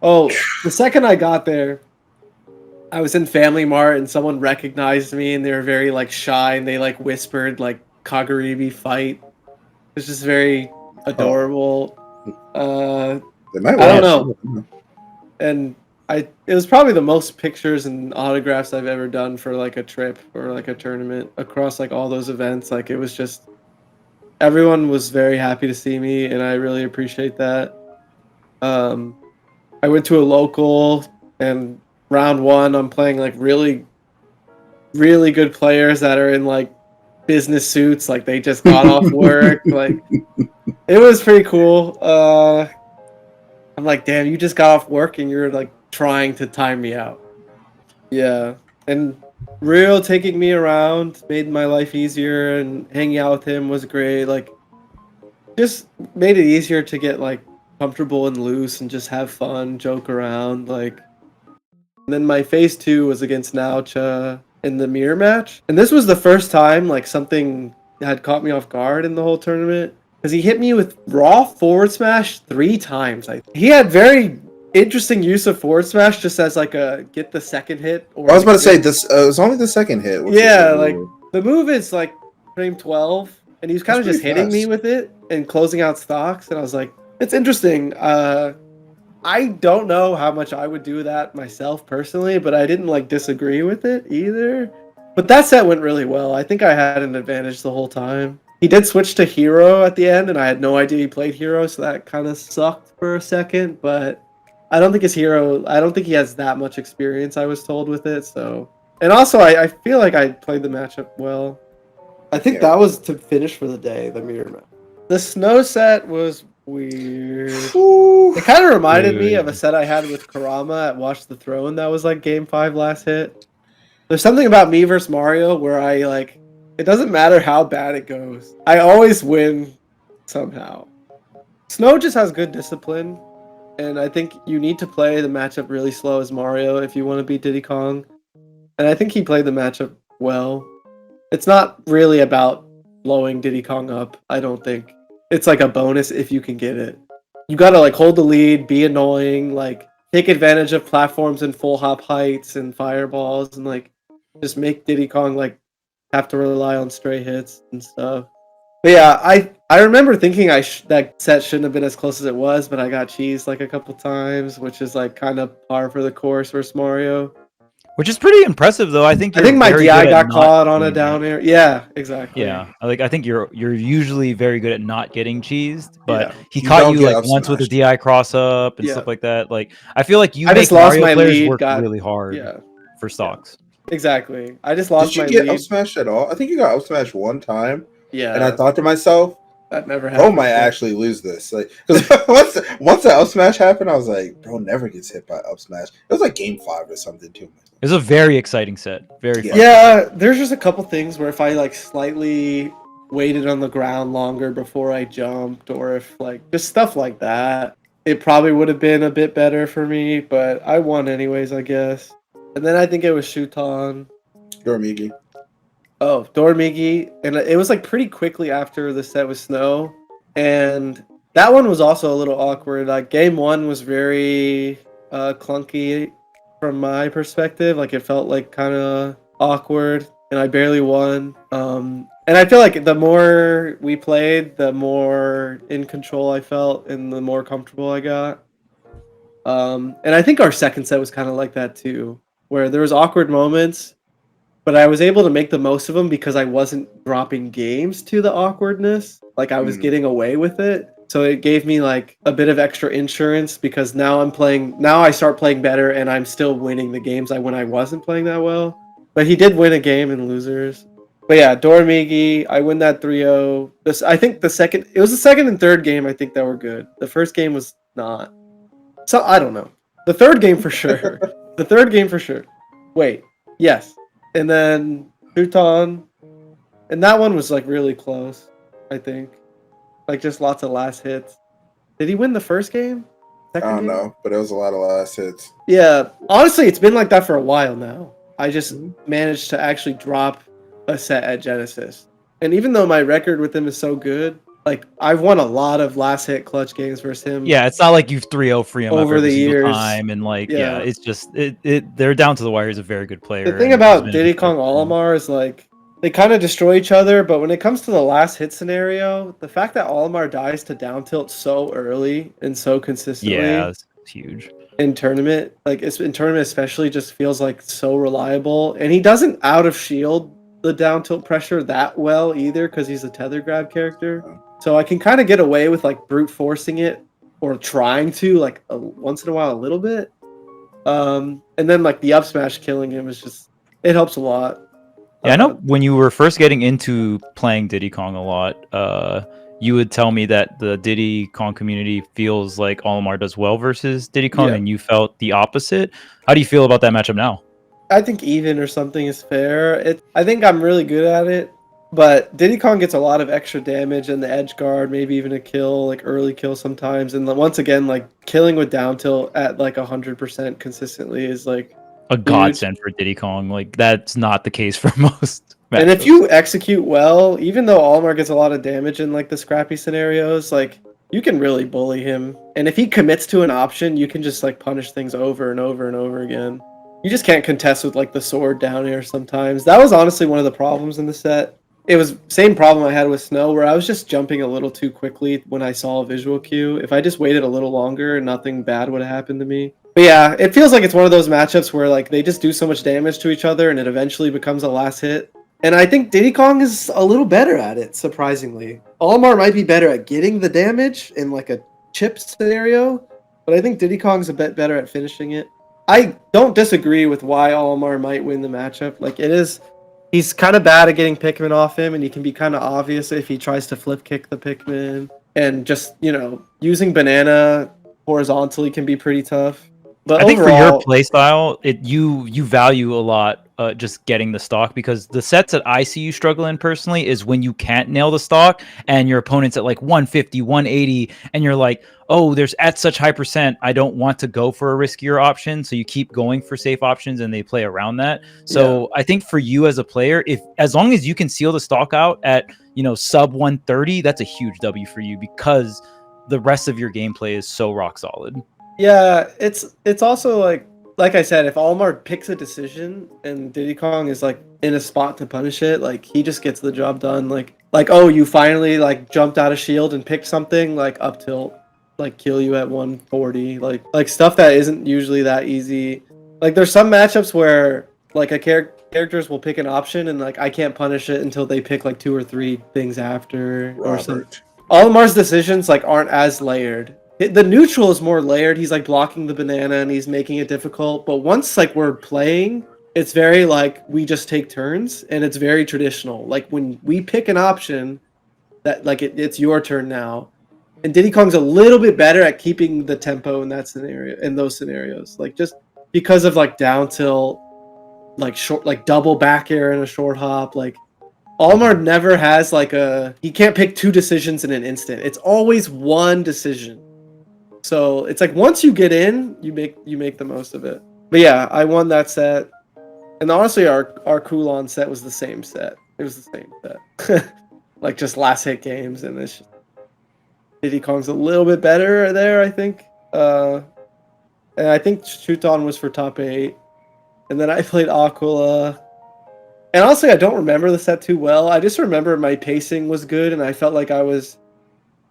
Oh, the second I got there, I was in Family Mart and someone recognized me and they were very like shy and they like whispered like Kagaribi fight. It was just very adorable. They might I don't know. And it was probably the most pictures and autographs I've ever done for like a trip or like a tournament across like all those events. Like it was just everyone was very happy to see me and I really appreciate that. I went to a local and round one I'm playing like really good players that are in like business suits, like they just got off work. Like it was pretty cool. I'm like, damn, you just got off work and you're like trying to time me out. Yeah. And Real taking me around made my life easier and hanging out with him was great. Like just made it easier to get like comfortable and loose and just have fun, joke around. Like, and then my phase 2 was against Naocha in the mirror match. And this was the first time like something had caught me off guard in the whole tournament. Because he hit me with raw forward smash 3 times. He had very interesting use of forward smash just as like a get the second hit. Or I was about to say this. It was only the second hit. Yeah, like the move is like frame 12, and he was kind of just hitting me with it and closing out stocks. And I was like, it's interesting. I don't know how much I would do that myself personally, but I didn't like disagree with it either. But that set went really well. I think I had an advantage the whole time. He did switch to hero at the end, and I had no idea he played hero, so that kind of sucked for a second. But I don't think his hero. I don't think he has that much experience. I was told with it. So, and also I feel like I played the matchup well. I think that was to finish for the day. The mirror match. The snow set was weird. It kind of reminded me of a set I had with Kurama at Watch the Throne. That was like game 5 last hit. There's something about me versus Mario where I like. It doesn't matter how bad it goes. I always win somehow. Snow just has good discipline, and I think you need to play the matchup really slow as Mario if you want to beat Diddy Kong. And I think he played the matchup well. It's not really about blowing Diddy Kong up, I don't think. It's like a bonus if you can get it. You gotta like hold the lead, be annoying, like take advantage of platforms and full hop heights and fireballs, and like just make Diddy Kong like have to rely on stray hits and stuff. But yeah, I remember thinking that set shouldn't have been as close as it was, but I got cheesed like a couple times, which is like kind of par for the course versus Mario. Which is pretty impressive, though. I think my DI got caught on a down air. Yeah, exactly. Yeah, I think you're usually very good at not getting cheesed, but he caught you like once with a DI cross up and stuff like that. Like I feel like you make Mario players work really hard for stocks. Exactly. I just lost my lead. Did you get up smash at all? I think you got up smash one time. Yeah. And I thought to myself, that never happened. Bro might actually lose this. Like, because once the up smash happened, I was like, bro never gets hit by up smash. It was like game 5 or something too. It was a very exciting set. Very fun. Yeah, there's just a couple things where if I like slightly waited on the ground longer before I jumped, or if like just stuff like that, it probably would have been a bit better for me, but I won anyways, I guess. And then I think it was Shuton. Dormigi. Oh, Dormigi. And it was like pretty quickly after the set with Snow. And that one was also a little awkward. Like game 1 was very clunky from my perspective. Like it felt like kind of awkward and I barely won. And I feel like the more we played, the more in control I felt and the more comfortable I got. And I think our second set was kind of like that too, where there was awkward moments, but I was able to make the most of them because I wasn't dropping games to the awkwardness. Like I was getting away with it. So it gave me like a bit of extra insurance because now I start playing better and I'm still winning the games when I wasn't playing that well. But he did win a game in losers. But yeah, Dormigi, I win that 3-0. I think the second and third game I think that were good. The first game was not. So I don't know. The third game for sure. Wait, yes. And then Shuton. And that one was like really close, I think. Like just lots of last hits. Did he win the first game? I don't know, but it was a lot of last hits. Yeah, honestly, it's been like that for a while now. I just managed to actually drop a set at Genesis. And even though my record with him is so good, Like I've won a lot of last hit clutch games versus him. Yeah, it's not like you've 3-0 free him over the years. Time, and like it's just they're down to the wire. He's a very good player. The thing about Diddy Kong Olimar is like they kind of destroy each other, but when it comes to the last hit scenario, the fact that Olimar dies to down tilt so early and so consistently, it's huge. In tournament, like in tournament especially, just feels like so reliable, and he doesn't out of shield the down tilt pressure that well either because he's a tether grab character. So I can kind of get away with like brute forcing it or trying to like once in a while a little bit. And then like the up smash killing him is just, it helps a lot. Yeah, I know when you were first getting into playing Diddy Kong a lot, you would tell me that the Diddy Kong community feels like Olimar does well versus Diddy Kong, and you felt the opposite. How do you feel about that matchup now? I think even or something is fair. I think I'm really good at it. But Diddy Kong gets a lot of extra damage in the edge guard, maybe even a kill, like early kill sometimes. And once again, like killing with down tilt at like 100% consistently is like a godsend for Diddy Kong. Like that's not the case for most matchups. And if you execute well, even though Olimar gets a lot of damage in like the scrappy scenarios, like you can really bully him. And if he commits to an option, you can just like punish things over and over and over again. You just can't contest with like the sword down air sometimes. That was honestly one of the problems in the set. It was same problem I had with Snow, where I was just jumping a little too quickly when I saw a visual cue. If I just waited a little longer, nothing bad would have happened to me. But yeah, it feels like it's one of those matchups where like they just do so much damage to each other and it eventually becomes a last hit. And I think Diddy Kong is a little better at it, surprisingly. Olimar might be better at getting the damage in like a chip scenario, but I think Diddy Kong's a bit better at finishing it. I don't disagree with why Olimar might win the matchup. Like it is... He's kind of bad at getting Pikmin off him, and he can be kind of obvious if he tries to flip kick the Pikmin. And just, you know, using banana horizontally can be pretty tough. But I think for your playstyle, you value a lot just getting the stock, because the sets that I see you struggle in personally is when you can't nail the stock and your opponent's at like 150, 180, and you're like, oh, there's at such high percent, I don't want to go for a riskier option. So you keep going for safe options and they play around that. So I think for you as a player, as long as you can seal the stock out at, you know, sub 130, that's a huge W for you, because the rest of your gameplay is so rock solid. Yeah, it's also like I said, if Olimar picks a decision and Diddy Kong is like in a spot to punish it, like he just gets the job done. Like oh, you finally like jumped out of shield and picked something, like up tilt, like kill you at 140, like stuff that isn't usually that easy. Like there's some matchups where like characters will pick an option and like I can't punish it until they pick like 2 or 3 things after or something. Olimar's decisions like aren't as layered. The neutral is more layered. He's like blocking the banana and he's making it difficult. But once like we're playing, it's very like we just take turns, and it's very traditional. Like when we pick an option, that like it's your turn now. And Diddy Kong's a little bit better at keeping the tempo in that scenario, in those scenarios. Like just because of like down tilt, like short, like double back air and a short hop. Like Olimar never has like he can't pick 2 decisions in an instant. It's always one decision. So it's like once you get in, you make the most of it. But yeah, I won that set, and honestly, our Kulon set was the same set. It was the same set, like just last hit games, and this Diddy Kong's a little bit better there, I think. And I think Shuton was for top 8, and then I played Aquila. And honestly, I don't remember the set too well. I just remember my pacing was good, and I felt like I was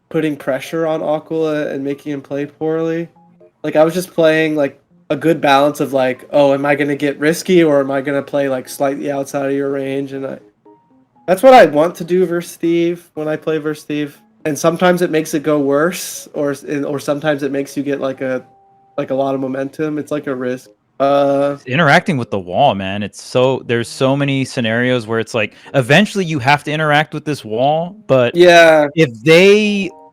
putting pressure on Aquila and making him play poorly. Like I was just playing like a good balance of like, oh, am I going to get risky or am I going to play like slightly outside of your range? And that's what I want to do versus Steve when I play versus Steve. And sometimes it makes it go worse, or sometimes it makes you get like a lot of momentum. It's like a risk. Interacting with the wall, man. There's so many scenarios where it's like eventually you have to interact with this wall, but yeah,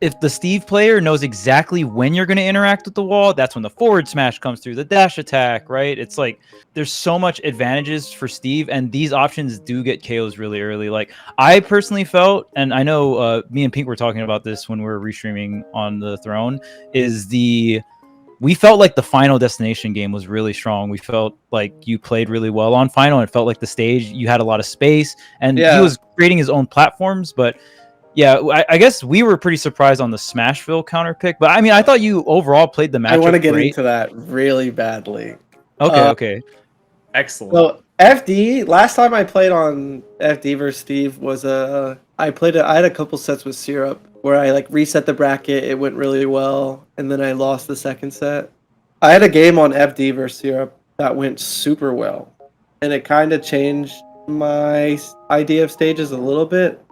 if the Steve player knows exactly when you're going to interact with the wall, that's when the forward smash comes through, the dash attack, right? It's like there's so much advantages for Steve, and these options do get KOs really early. Like I personally felt, and I know me and Pink were talking about this when we were restreaming on the Throne, we felt like the Final Destination game was really strong. We felt like you played really well on Final. It felt like the stage, you had a lot of space, and he was creating his own platforms, but Yeah, I guess we were pretty surprised on the Smashville counter pick, but I mean, I thought you overall played the matchup. I want to get great. into that really badly. Okay. Excellent. So FD, last time I played on FD versus Steve was I had a couple sets with Syrup where I like reset the bracket, it went really well, and then I lost the second set. I had a game on FD versus Syrup that went super well, and it kind of changed my idea of stages a little bit,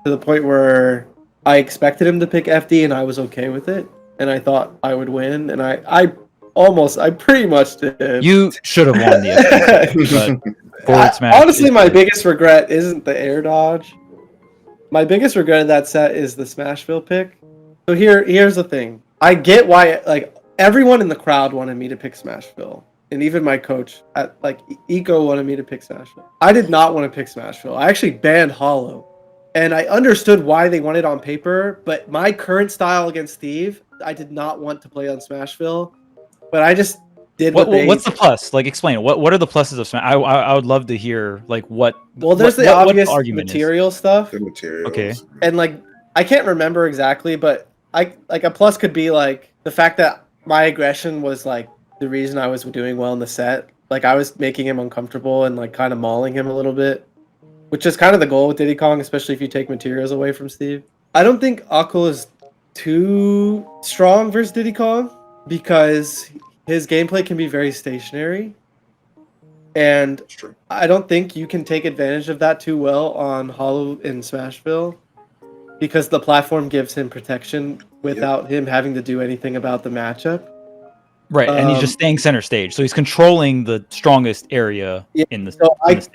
to the point where I expected him to pick FD and I was okay with it, and I thought I would win, and I pretty much did. You should have won the FD, forward smash. Honestly, my biggest regret isn't the air dodge. My biggest regret of that set is the Smashville pick. So here's the thing. I get why like everyone in the crowd wanted me to pick Smashville. And even my coach at like Eco wanted me to pick Smashville. I did not want to pick Smashville. I actually banned Hollow. And I understood why they wanted it on paper, but my current style against Steve, I did not want to play on Smashville. But I just did what's the plus? Like, explain it. What are the pluses of Smash? I would love to hear like what. Well, there's the obvious material stuff. The materials. Okay. And like I can't remember exactly, but I like a plus could be like the fact that my aggression was like the reason I was doing well in the set. Like I was making him uncomfortable and like kind of mauling him a little bit, which is kind of the goal with Diddy Kong, especially if you take materials away from Steve. I don't think Akul is too strong versus Diddy Kong because his gameplay can be very stationary. And I don't think you can take advantage of that too well on Hollow in Smashville because the platform gives him protection without him having to do anything about the matchup. Right, and he's just staying center stage. So he's controlling the strongest area in the stage.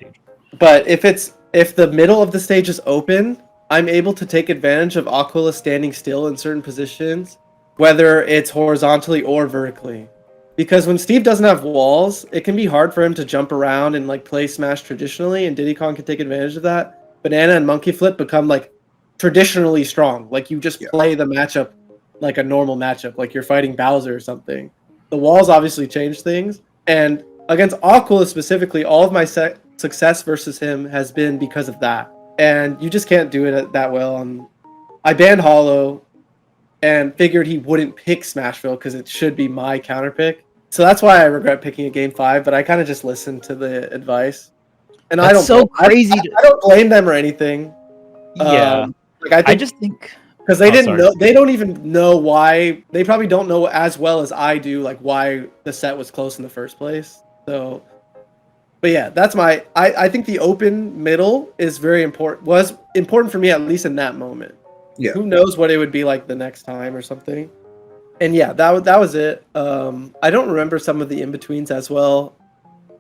But if the middle of the stage is open, I'm able to take advantage of Aquila standing still in certain positions, whether it's horizontally or vertically. Because when Steve doesn't have walls, it can be hard for him to jump around and like play Smash traditionally, and Diddy Kong can take advantage of that. Banana and Monkey Flip become like traditionally strong. Like you just play the matchup like a normal matchup, like you're fighting Bowser or something. The walls obviously change things. And against Aquila specifically, all of my success versus him has been because of that. And you just can't do it that well. I banned Hollow and figured he wouldn't pick Smashville because it should be my counter pick. So that's why I regret picking a game 5, but I kind of just listened to the advice. And I don't blame them or anything. Yeah. I just think because they didn't know, they don't even know why. They probably don't know as well as I do, like why the set was close in the first place. So, but yeah, that's my. I think the open middle is very important. Was important for me at least in that moment. Yeah. Who knows what it would be like the next time or something. And yeah, that was it. I don't remember some of the in-betweens as well.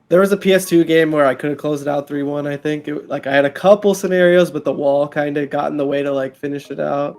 There was a PS2 game where I could have closed it out 3-1, I think. I had a couple scenarios, but the wall kind of got in the way to like finish it out.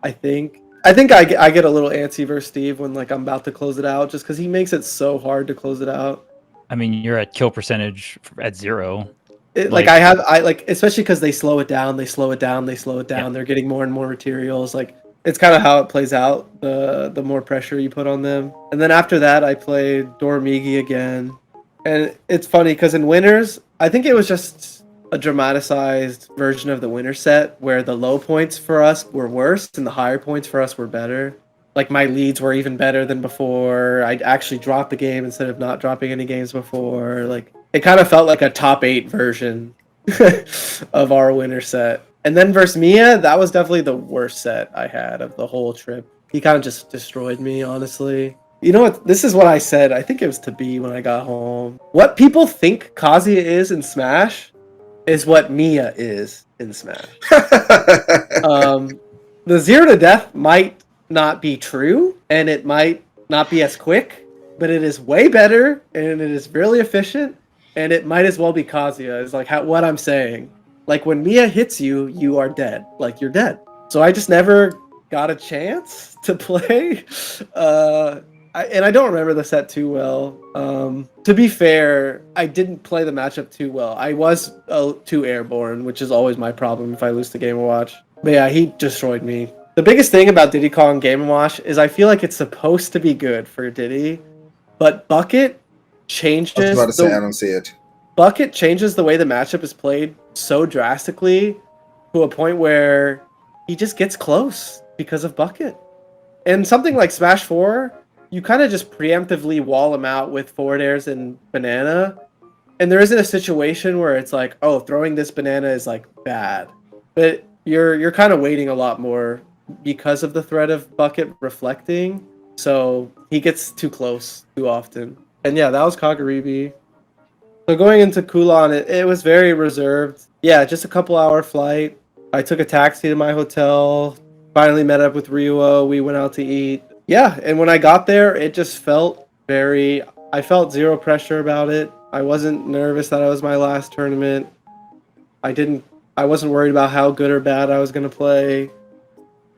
I think I get a little antsy versus Steve when like I'm about to close it out just because he makes it so hard to close it out. I mean, you're at kill percentage at 0. Especially because they slow it down. Yeah. They're getting more and more materials. Like it's kind of how it plays out. The more pressure you put on them. And then after that, I played Dormigi again. And it's funny because in winners, I think it was just a dramatized version of the winner set where the low points for us were worse and the higher points for us were better. Like my leads were even better than before. I'd actually dropped the game instead of not dropping any games before. Like it kind of felt like a top 8 version of our winner set. And then versus Mia, that was definitely the worst set I had of the whole trip. He kind of just destroyed me, honestly. You know what? This is what I said. I think it was to B when I got home. What people think Kazuya is in Smash is what Mia is in Smash. The 0 to death might not be true, and it might not be as quick, but it is way better, and it is really efficient, and it might as well be Kazuya, is like what I'm saying. Like when Mia hits you, you are dead. Like you're dead. So I just never got a chance to play. And I don't remember the set too well. To be fair, I didn't play the matchup too well. I was too airborne, which is always my problem if I lose the Game & Watch. But yeah, he destroyed me. The biggest thing about Diddy Kong Game & Watch is I feel like it's supposed to be good for Diddy, but Bucket changes. I was about to say I don't see it. Bucket changes the way the matchup is played so drastically to a point where he just gets close because of bucket. And something like Smash 4, you kind of just preemptively wall him out with forward airs and banana. And there isn't a situation where it's like, oh, throwing this banana is like bad. But you're kind of waiting a lot more because of the threat of bucket reflecting. So he gets too close too often. And yeah, that was Kagaribi. So going into Kulan, it was very reserved. Yeah, just a couple hour flight. I took a taxi to my hotel, finally met up with Ryuo. We went out to eat. Yeah, and when I got there, it just felt I felt zero pressure about it. I wasn't nervous that it was my last tournament. I wasn't worried about how good or bad I was going to play.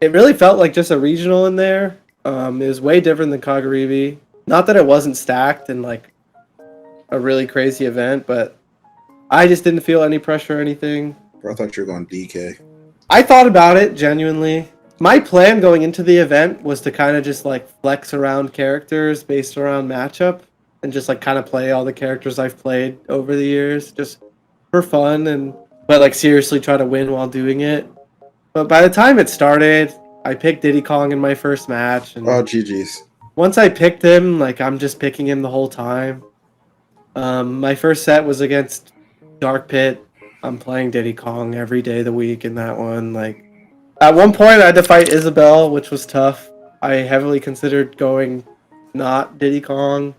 It really felt like just a regional in there. It was way different than Kagaribi. Not that it wasn't stacked and like a really crazy event, but I just didn't feel any pressure or anything. Bro, I thought you were going DK. I thought about it, genuinely. My plan going into the event was to kind of just like flex around characters based around matchup and just like kind of play all the characters I've played over the years just for fun, but like seriously try to win while doing it. But by the time it started, I picked Diddy Kong in my first match. And GG's. Once I picked him, like I'm just picking him the whole time. My first set was against Dark Pit. I'm playing Diddy Kong every day of the week in that one. Like at one point I had to fight Isabel, which was tough. I heavily considered going not Diddy Kong.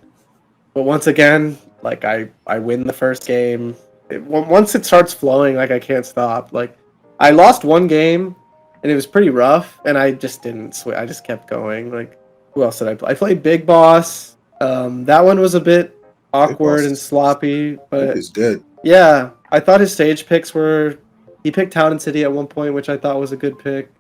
But once again, like I win the first game. Once it starts flowing, like I can't stop. Like I lost one game and it was pretty rough and I just didn't switch. I just kept going. Like who else did I play? I played Big Boss. That one was a bit awkward and sloppy, but it's good. Yeah, I thought his stage picks were. He picked Town and City at one point, which I thought was a good pick.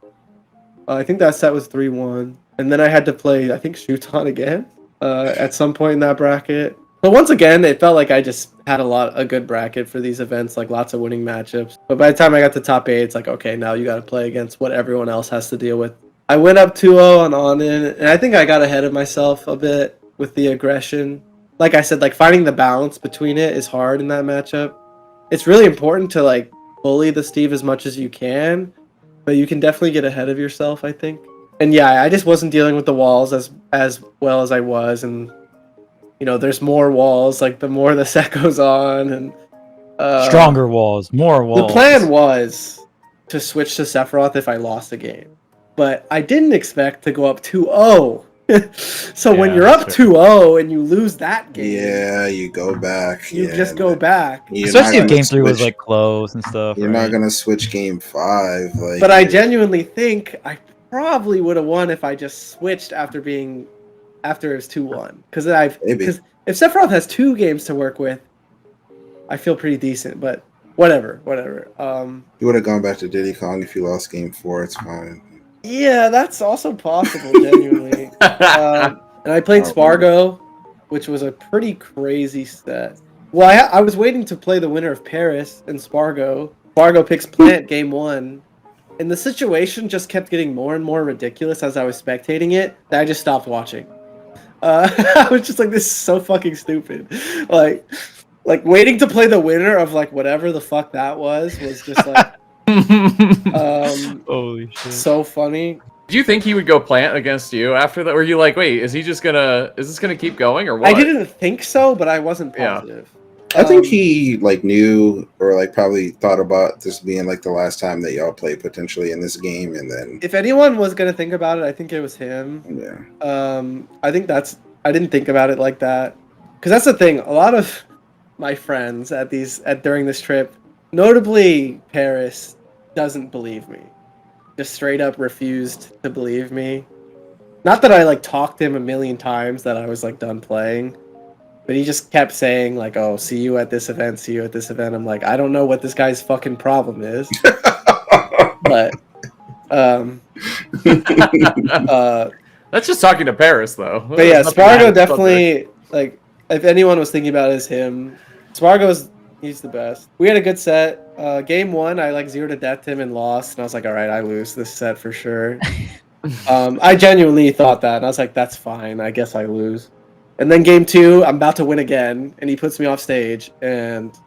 I think that set was 3-1, and then I had to play I think Shuton again at some point in that bracket. But once again, it felt like I just had a good bracket for these events, like lots of winning matchups. But by the time I got to top 8, it's like, okay, now you got to play against what everyone else has to deal with. I went up 2-0 on Onin, and I think I got ahead of myself a bit with the aggression. Like I said, like finding the balance between it is hard in that matchup. It's really important to like bully the Steve as much as you can, but you can definitely get ahead of yourself, I think. And yeah, I just wasn't dealing with the walls as well as I was, and you know, there's more walls, like the more the set goes on, and stronger walls, more walls. The plan was to switch to Sephiroth if I lost a game, but I didn't expect to go up 2-0. So yeah, when you're up 2-0 and you lose that game, yeah, you go back. You just go back. Especially if game 3 was like close and stuff. You're not gonna switch game 5. Like, but I genuinely think I probably would have won if I just switched after it was 2-1. Because if Sephiroth has 2 games to work with, I feel pretty decent. But whatever. You would have gone back to Diddy Kong if you lost game 4. It's fine. Yeah, that's also possible, genuinely. And I played Spargo, which was a pretty crazy set. Well, I was waiting to play the winner of Paris and Spargo. Spargo picks Plant game 1. And the situation just kept getting more and more ridiculous as I was spectating it, that I just stopped watching. I was just like, this is so fucking stupid. Like waiting to play the winner of like whatever the fuck that was just like... Holy shit. So funny. Do you think he would go Plant against you after that? Or were you like, wait, is this gonna keep going or what? I didn't think so, but I wasn't positive. I think he like knew or like probably thought about this being like the last time that y'all play potentially in this game, and then if anyone was gonna think about it, I think it was him. Yeah. I didn't think about it like that, because that's the thing. A lot of my friends during this trip, notably Paris, doesn't believe me. Just straight up refused to believe me. Not that I like talked to him a million times that I was like done playing, but he just kept saying like, "Oh, see you at this event, see you at this event." I'm like, I don't know what this guy's fucking problem is, but that's just talking to Paris though. But yeah, Spargo definitely, like, if anyone was thinking about it, is him. He's the best. We had a good set. Game 1, I like 0-to-death him and lost, and I was like, all right, I lose this set for sure. I genuinely thought that, and I was like, that's fine. I guess I lose. And then game 2, I'm about to win again, and he puts me off stage, and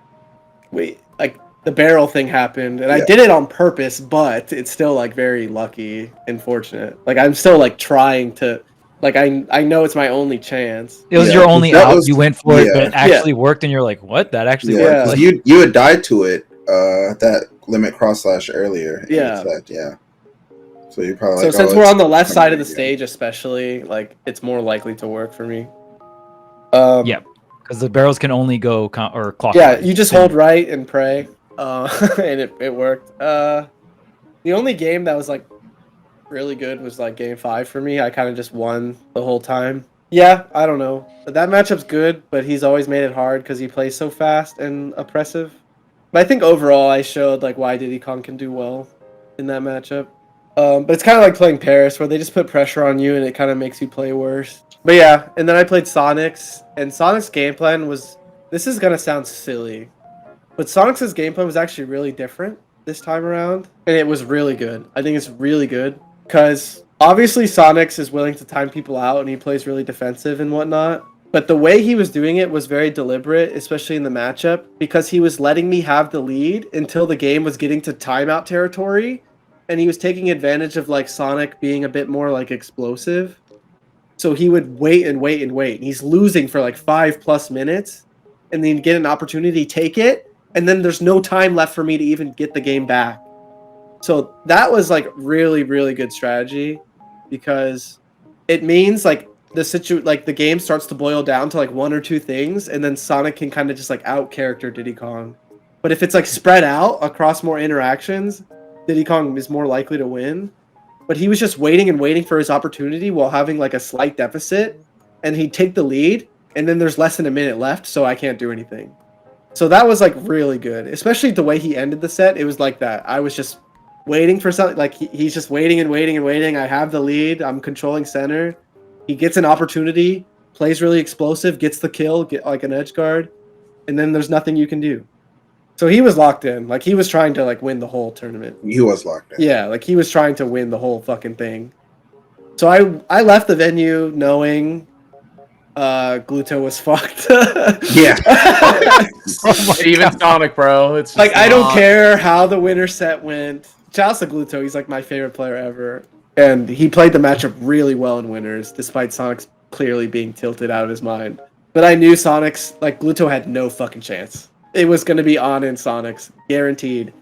the barrel thing happened, and I did it on purpose, but it's still like very lucky and fortunate. Like I'm still like trying to, like I know it's my only chance. It was your only out. You went for it, but it actually worked, and you're like, "What? That actually worked." Like, you had died to it. That limit cross slash earlier. So you're probably like, since we're on the left side of the stage, especially, like it's more likely to work for me. Yeah, because the barrels can only go or clockwise. Yeah, you just hold right and pray, and it worked. The only game that was like really good was like game 5 for me. I kind of just won the whole time. Yeah, I don't know. That matchup's good, but he's always made it hard because he plays so fast and oppressive. But I think overall I showed like why Diddy Kong can do well in that matchup. But it's kind of like playing Paris, where they just put pressure on you and it kind of makes you play worse. But yeah, and then I played Sonix, and Sonic's game plan was, this is going to sound silly, but Sonix's game plan was actually really different this time around, and it was really good. I think it's really good, because obviously Sonix is willing to time people out, and he plays really defensive and whatnot. But the way he was doing it was very deliberate, especially in the matchup, because he was letting me have the lead until the game was getting to timeout territory, and he was taking advantage of like Sonic being a bit more like explosive. So he would wait and wait and wait. And he's losing for like 5+ minutes, and then get an opportunity, take it, and then there's no time left for me to even get the game back. So that was like really, really good strategy, because it means like the game starts to boil down to like 1 or 2 things, and then Sonic can kind of just like out character Diddy Kong. But if it's like spread out across more interactions, Diddy Kong is more likely to win. But he was just waiting and waiting for his opportunity while having like a slight deficit, and he'd take the lead, and then there's less than a minute left, so I can't do anything. So that was like really good, especially the way he ended the set. It was like that. I was just waiting for something, like he's just waiting and waiting and waiting. I have the lead. I'm controlling center. He gets an opportunity, plays really explosive, gets the kill, get like an edge guard, and then there's nothing you can do. So he was locked in. Like he was trying to like win the whole tournament. He was locked in. Yeah, like he was trying to win the whole fucking thing. So I left the venue knowing Gluto was fucked. Yeah. Even Sonic, bro. It's just like I don't care how the winner set went. Shouts to Gluto. He's like my favorite player ever. And he played the matchup really well in winners, despite Sonic's clearly being tilted out of his mind. But I knew Sonic's, like Gluto had no fucking chance. It was going to be Onin Sonix, guaranteed.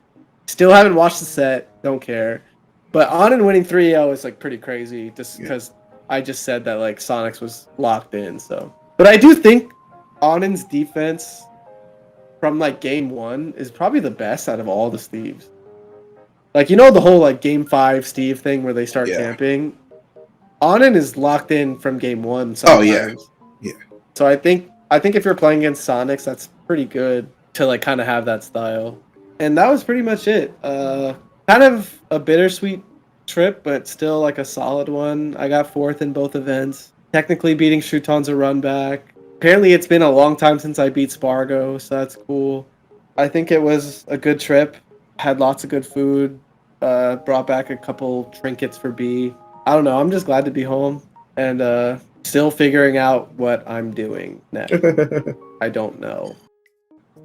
Still haven't watched the set, don't care. But Onin winning 3-0 is like pretty crazy, just because I just said that like Sonix was locked in. So, but I do think Onin's defense from like game 1 is probably the best out of all the Steves. Like, you know, the whole like game 5 Steve thing where they start camping. Onin is locked in from game 1 sometimes. Oh yeah. So I think if you're playing against Sonix, that's pretty good to like kind of have that style. And that was pretty much it. Kind of a bittersweet trip, but still like a solid one. I got 4th in both events. Technically beating Shuton's a run back. Apparently it's been a long time since I beat Spargo, so that's cool. I think it was a good trip. Had lots of good food. Brought back a couple trinkets for B. I don't know. I'm just glad to be home and still figuring out what I'm doing next. I don't know.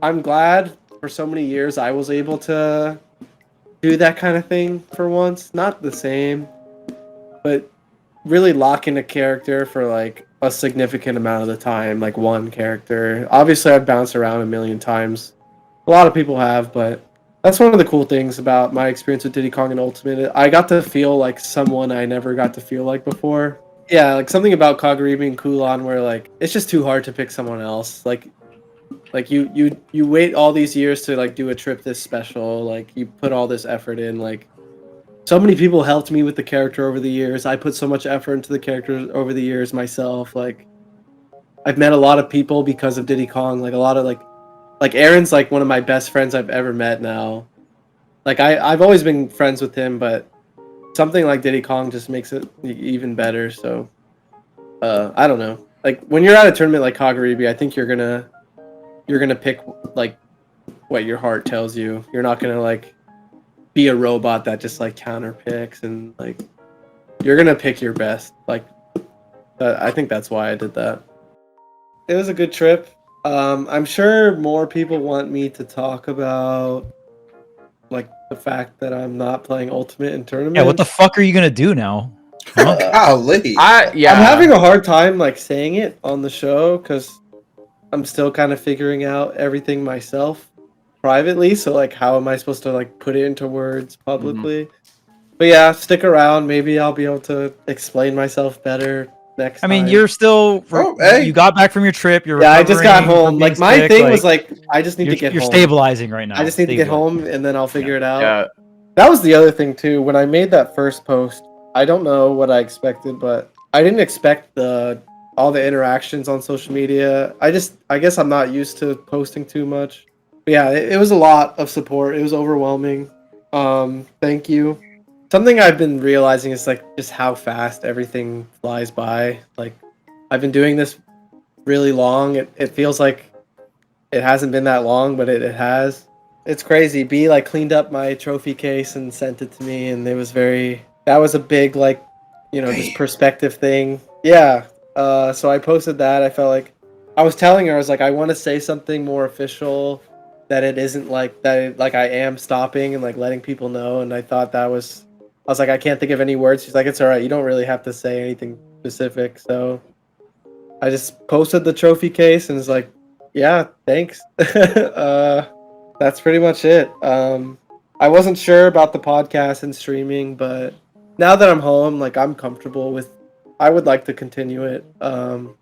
I'm glad for so many years I was able to do that kind of thing for once. Not the same, but really lock in a character for like a significant amount of the time, like one character. Obviously, I've bounced around a million times. A lot of people have, but that's one of the cool things about my experience with Diddy Kong and Ultimate. I got to feel like someone I never got to feel like before. Yeah, like something about Kaguribi and Kulon where like it's just too hard to pick someone else. Like you wait all these years to like do a trip this special. Like you put all this effort in. Like so many people helped me with the character over the years. I put so much effort into the character over the years myself. Like I've met a lot of people because of Diddy Kong. Like a lot of like Aaron's like one of my best friends I've ever met now. Like I've always been friends with him, but something like Diddy Kong just makes it even better. So I don't know. Like when you're at a tournament like Kaguribi, I think you're gonna pick like what your heart tells you. You're not gonna like be a robot that just like counter picks, and like you're gonna pick your best. Like I think that's why I did that. It was a good trip. I'm sure more people want me to talk about the fact that I'm not playing Ultimate in tournaments. Yeah, what the fuck are you gonna do now? Huh? Golly. I'm having a hard time like saying it on the show because I'm still kind of figuring out everything myself privately. So like, how am I supposed to like put it into words publicly? But yeah, stick around. Maybe I'll be able to explain myself better next time. You're still you got back from your trip. You're I just got home. Like my thing was like I just need to get home. You're stabilizing right now. I just need to get home and then I'll figure it out. Yeah. That was the other thing too. When I made that first post, I don't know what I expected, but I didn't expect all the interactions on social media. I guess I'm not used to posting too much. But yeah, it was a lot of support. It was overwhelming. Thank you. Something I've been realizing is like just how fast everything flies by. Like I've been doing this really long. It feels like it hasn't been that long, but it has. It's crazy. B like cleaned up my trophy case and sent it to me, and that was a big like, just perspective thing. Yeah. So I posted that. I felt like I was telling her, I was like, I want to say something more official, that it isn't like that. Like I am stopping and like letting people know. And I thought I was like, I can't think of any words. She's like, it's all right. You don't really have to say anything specific. So I just posted the trophy case and was like, yeah, thanks. That's pretty much it. I wasn't sure about the podcast and streaming, but now that I'm home, like I'm comfortable with, I would like to continue it. I'm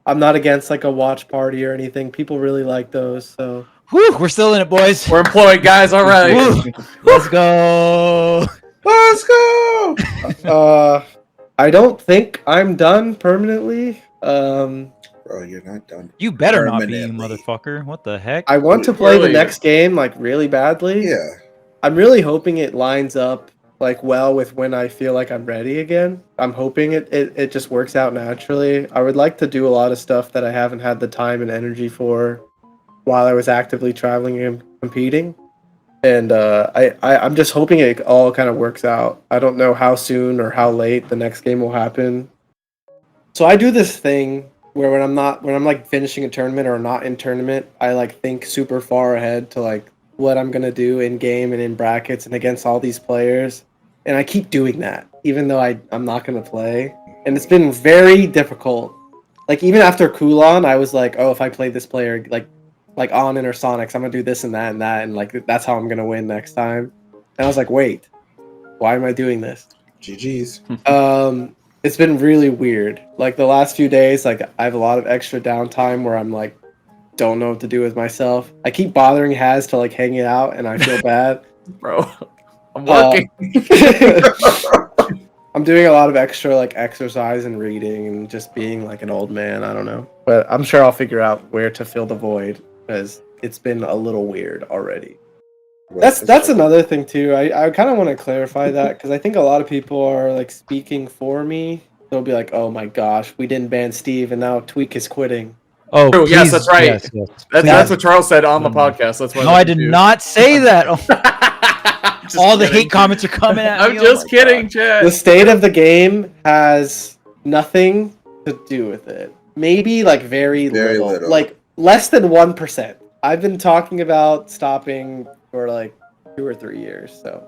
not against like a watch party or anything. People really like those. So whew, we're still in it, boys. We're employed, guys. All right. Let's go. Let's go. I don't think I'm done permanently. Bro, you're not done. You better not be, you motherfucker. What the heck? I want to play the next game like really badly. Yeah. I'm really hoping it lines up like well with when I feel like I'm ready again. I'm hoping it just works out naturally. I would like to do a lot of stuff that I haven't had the time and energy for while I was actively traveling and competing. And I'm just hoping it all kind of works out. I don't know how soon or how late the next game will happen. So I do this thing where when I'm like finishing a tournament or not in tournament, I like think super far ahead to like what I'm gonna do in game and in brackets and against all these players. And I keep doing that, even though I'm not gonna play. And it's been very difficult. Like even after Kulon, I was like, oh, if I play this player like Onin or Sonix, I'm gonna do this and that, and like that's how I'm gonna win next time. And I was like, wait, why am I doing this? GG's. It's been really weird. Like the last few days, like I have a lot of extra downtime where I'm like, don't know what to do with myself. I keep bothering Haz to like hang it out, and I feel bad. Bro, I'm working. I'm doing a lot of extra like exercise and reading and just being like an old man. I don't know, but I'm sure I'll figure out where to fill the void because it's been a little weird already. That's another thing too. I kind of want to clarify that because I think a lot of people are like speaking for me. They'll be like, "Oh my gosh, we didn't ban Steve, and now Tweek is quitting." Oh, true. Yes, that's right. Yes, yes. That's what Charles said on the podcast. That's why. No, I did not say that. All the hate comments are coming at me. I'm just kidding, Chad. The state of the game has nothing to do with it. Maybe like very little, like less than 1%. I've been talking about stopping for like 2 or 3 years, so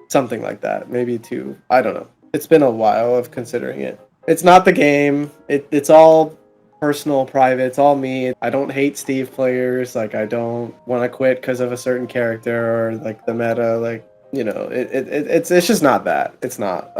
something like that, maybe 2. I don't know. It's been a while of considering it. It's not the game. It's all personal, private. It's all me. I don't hate Steve players. Like I don't want to quit because of a certain character or like the meta. Like it's just not that. It's not.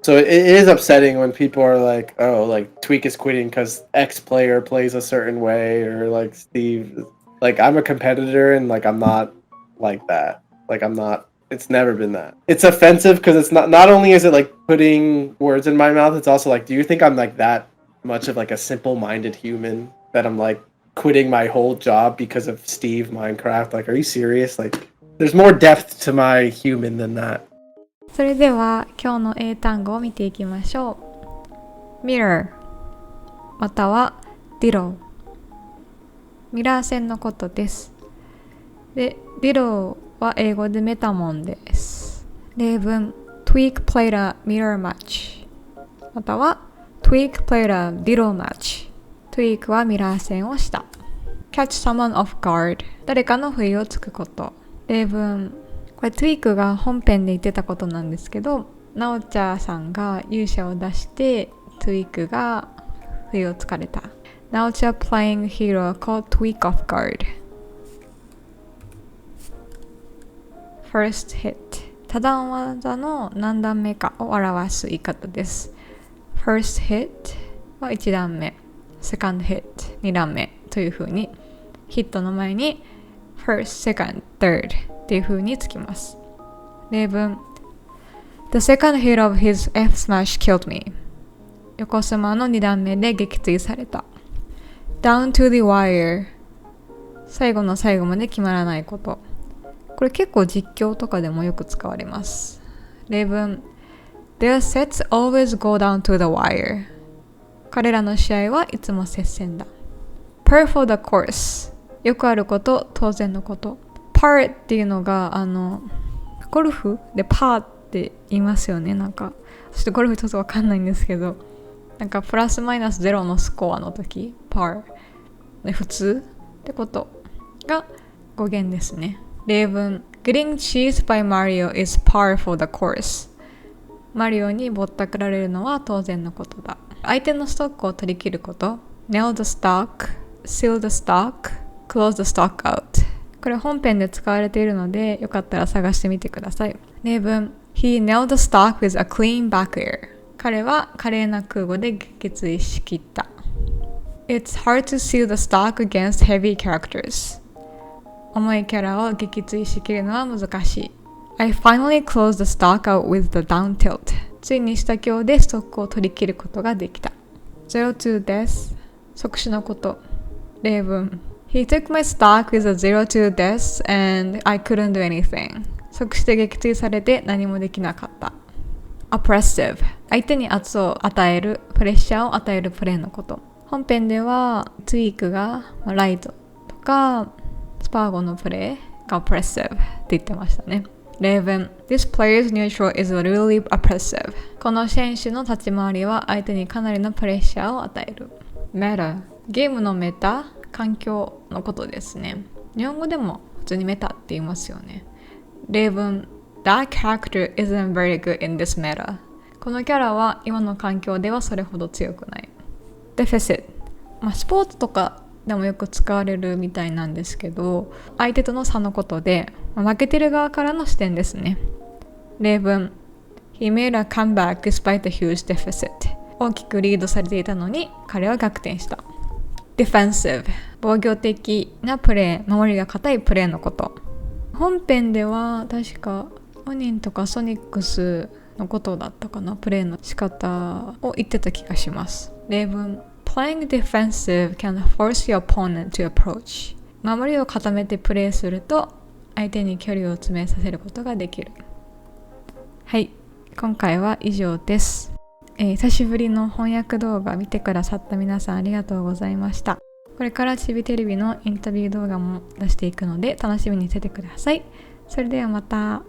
So it is upsetting when people are like, oh, like Tweek is quitting because X player plays a certain way, or like Steve. Like I'm a competitor and like I'm not like that. Like I'm not. It's never been that. It's offensive because it's not only is it like putting words in my mouth, it's also like, do you think I'm like that much of like a simple-minded human that I'm like quitting my whole job because of Steve Minecraft? Like, are you serious? Like, there's more depth to my human than that. それでは今日の英単語を見ていきましょう。mirror または ditto ミラー線のことです。で、ditto は英語でメタモンです。例文 Tweek played a mirror match または Tweek played a ditto match Tweek はミラー線をした。catch someone off guard 誰かの不意をつくこと。例文、これTweekが本編で言ってたことなんですけど、なおちゃさんが勇者を出してTweekが不意をつかれた。なおちゃ playing hero called Tweek off guard. First hit、 多段技の何段目かを表す言い方です。First hit は1段目、Second hit 2段目という風に、ヒットの前に First, Second, Third っていう風につきます。例文、The second hit of his F smash killed me. 横スマの2段目で撃墜された。Down to the wire、 最後の最後まで決まらないこと。これ結構実況とかでもよく使われます。例文、Their sets always go down to the wire. 彼らの試合はいつも接戦だ。Par for the course、 よくあること、当然のこと。Par っていうのがゴルフでパーって言いますよね。なんかちょっとゴルフちょっとわかんないんですけど、なんかプラスマイナス0のスコアの時、Par で普通ってことが語源ですね。例文、Getting cheesed by Mario is par for the course. マリオにぼったくられるのは当然のことだ。相手のストックを取り切ること。Nail the stock, seal the stock, close the stock out。 これ本編で使われているので、よかったら探してみてください。例文、He nailed the stock with a clean back air。 彼は華麗な空母で撃墜しきった。It's hard to seal the stock against heavy characters。 重いキャラを撃墜しきるのは難しい。I finally closed the stock out with the down tilt。 ついに下強でストックを取り切ることができた。0 to death、 即死のこと。例文、He took my stock with a 0 to death and I couldn't do anything。 即死で撃墜されて何もできなかった。Oppressive、 相手に圧を与える、プレッシャーを与えるプレーのこと。本編ではTweekがライトとかスパーゴのプレーが oppressive って言ってましたね。例文、This player's neutral is really oppressive。 この選手の立ち回りは相手にかなりのプレッシャーを与える。Meta、 ゲームのメタ、環境のことですね。日本語でも普通にメタって言いますよね。例文、That character isn't very good in this meta。 このキャラは今の環境ではそれほど強くない。Deficit、スポーツとかでもよく使われるみたいなんですけど、相手との差のことで、負けてる側からの視点ですね。例文、He made a comeback despite a huge deficit。 大きくリードされていたのに彼は逆転した。Defensive、 防御的なプレー、守りが固いプレーのこと。本編では確かOninとかソニックスのことだったかな、プレーの仕方を言ってた気がします。例文、Playing defensive can force your opponent to approach。 守りを固めてプレーすると相手に距離を詰めさせることができる。はい、今回は以上です。久しぶりの翻訳動画見てくださった皆さんありがとうございました。これからチビテレビのインタビュー動画も出していくので楽しみにしててください。それではまた。